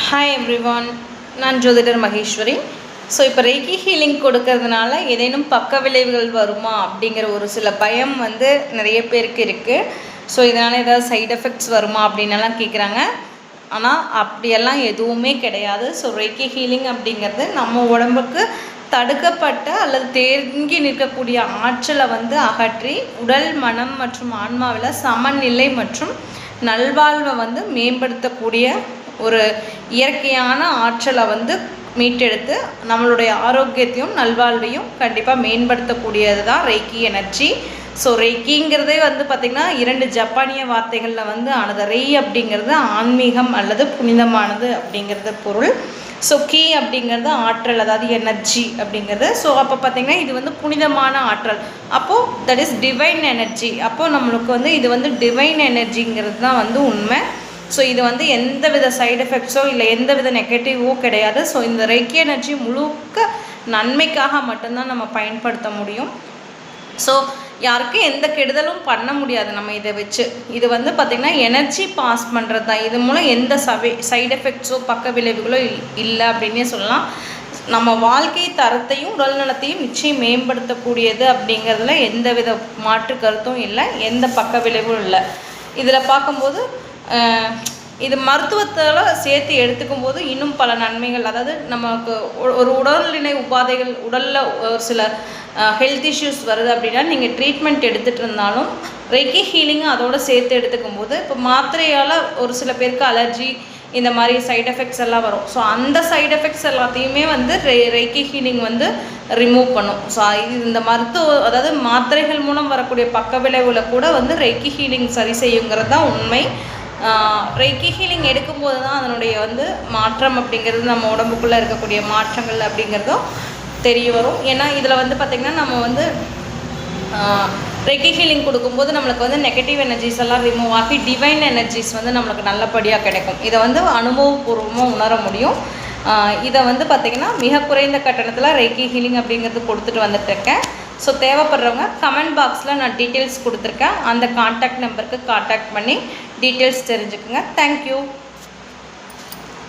Hi everyone, நான் ஜோதிடர் Maheswari. So இப்போ ரெய்கி ஹீலிங் கொடுக்கறதுனால ஏதேனும் பக்க விளைவுகள் வருமா அப்படிங்கிற ஒரு சில பயம் வந்து நிறைய பேருக்கு இருக்குது. ஸோ இதனால் ஏதாவது சைட் எஃபெக்ட்ஸ் வருமா அப்படின்னலாம் கேட்குறாங்க. ஆனால் அப்படியெல்லாம் எதுவுமே கிடையாது. ஸோ ரெய்கி ஹீலிங் அப்படிங்கிறது நம்ம உடம்புக்கு தடுக்கப்பட்ட அல்லது தேங்கி நிற்கக்கூடிய ஆற்றலை வந்து அகற்றி உடல், மனம் மற்றும் ஆன்மாவில் சமநிலை மற்றும் நல்வாழ்வை வந்து மேம்படுத்தக்கூடிய ஒரு இயற்கையான ஆற்றலை வந்து மீட்டெடுத்து நம்மளுடைய ஆரோக்கியத்தையும் நல்வாழ்வையும் கண்டிப்பாக மேம்படுத்தக்கூடியது தான் ரெய்கி எனர்ஜி. ஸோ ரெய்கிங்கிறதே வந்து பார்த்திங்கன்னா 2 ஜப்பானிய வார்த்தைகளில் வந்து ஆனது. ரெய் அப்படிங்கிறது ஆன்மீகம் அல்லது புனிதமானது அப்படிங்கிறது பொருள். ஸோ கீ அப்படிங்கிறது ஆற்றல், அதாவது எனர்ஜி அப்படிங்கிறது. ஸோ அப்போ பார்த்திங்கன்னா இது வந்து புனிதமான ஆற்றல். அப்போது தட் இஸ் டிவைன் எனர்ஜி. அப்போது நம்மளுக்கு வந்து இது வந்து டிவைன் எனர்ஜிங்கிறது தான் வந்து உண்மை. ஸோ இது வந்து எந்த வித சைடு எஃபெக்ட்ஸோ இல்லை எந்த வித நெகட்டிவோ கிடையாது. ஸோ இந்த ரெய்கி எனர்ஜி முழுக்க நன்மைக்காக மட்டும்தான் நம்ம பயன்படுத்த முடியும். ஸோ யாருக்கும் எந்த கெடுதலும் பண்ண முடியாது நம்ம இதை வச்சு. இது வந்து பார்த்திங்கன்னா எனர்ஜி பாஸ் பண்ணுறது தான். இது மூலம் எந்த சைடு எஃபெக்ட்ஸோ பக்க விளைவுகளோ இல்லை அப்படின்னே சொல்லலாம். நம்ம வாழ்க்கை தரத்தையும் உடல் நலத்தையும் நிச்சயம் மேம்படுத்தக்கூடியது அப்படிங்கிறதுல எந்த வித மாற்று கருத்தும் இல்லை, எந்த பக்க விளைவும் இல்லை. இதில் பார்க்கும்போது இது மருத்துவத்தால் சேர்த்து எடுத்துக்கும் போது இன்னும் பல நன்மைகள், அதாவது நமக்கு ஒரு உடல்நிலை உபாதைகள், உடலில் ஒரு சில ஹெல்த் இஷ்யூஸ் வருது அப்படின்னா நீங்கள் ட்ரீட்மெண்ட் எடுத்துகிட்டு இருந்தாலும் ரெய்கி ஹீலிங்கும் அதோடு சேர்த்து எடுத்துக்கும் போது, இப்போ மாத்திரையால் ஒரு சில பேருக்கு அலர்ஜி இந்த மாதிரி சைட் எஃபெக்ட்ஸ் எல்லாம் வரும். ஸோ அந்த சைட் எஃபெக்ட்ஸ் எல்லாத்தையுமே வந்து ரெய்கி ஹீலிங் வந்து ரிமூவ் பண்ணும். ஸோ இந்த அதாவது மாத்திரைகள் மூலம் வரக்கூடிய பக்க விளைவில் கூட வந்து ரெய்கி ஹீலிங் சரி செய்யுங்கிறது தான் உண்மை. ரெய்கி ஹீலிங் எடுக்கும்போது தான் அதனுடைய வந்து மாற்றம் அப்படிங்கிறது, நம்ம உடம்புக்குள்ளே இருக்கக்கூடிய மாற்றங்கள் அப்படிங்கிறதும் தெரிய வரும். ஏன்னா இதில் வந்து பார்த்திங்கன்னா நம்ம வந்து ரெய்கி ஹீலிங் கொடுக்கும்போது நம்மளுக்கு வந்து நெகட்டிவ் எனர்ஜிஸ் எல்லாம் ரிமூவ் ஆகி டிவைன் எனர்ஜிஸ் வந்து நம்மளுக்கு நல்லபடியாக கிடைக்கும். இதை வந்து அனுபவபூர்வமாக உணர முடியும். இதை வந்து பார்த்திங்கன்னா மிக குறைந்த கட்டணத்தில் ரெய்கி ஹீலிங் அப்படிங்கிறது கொடுத்துட்டு வந்துட்டுருக்கேன். ஸோ தேவைப்படுறவங்க கமெண்ட் பாக்ஸில் நான் டீட்டெயில்ஸ் கொடுத்துருக்கேன். அந்த கான்டாக்ட் நம்பருக்கு கான்டாக்ட் பண்ணி டீட்டெயில்ஸ் தெரிஞ்சுக்குங்க. தேங்க்யூ.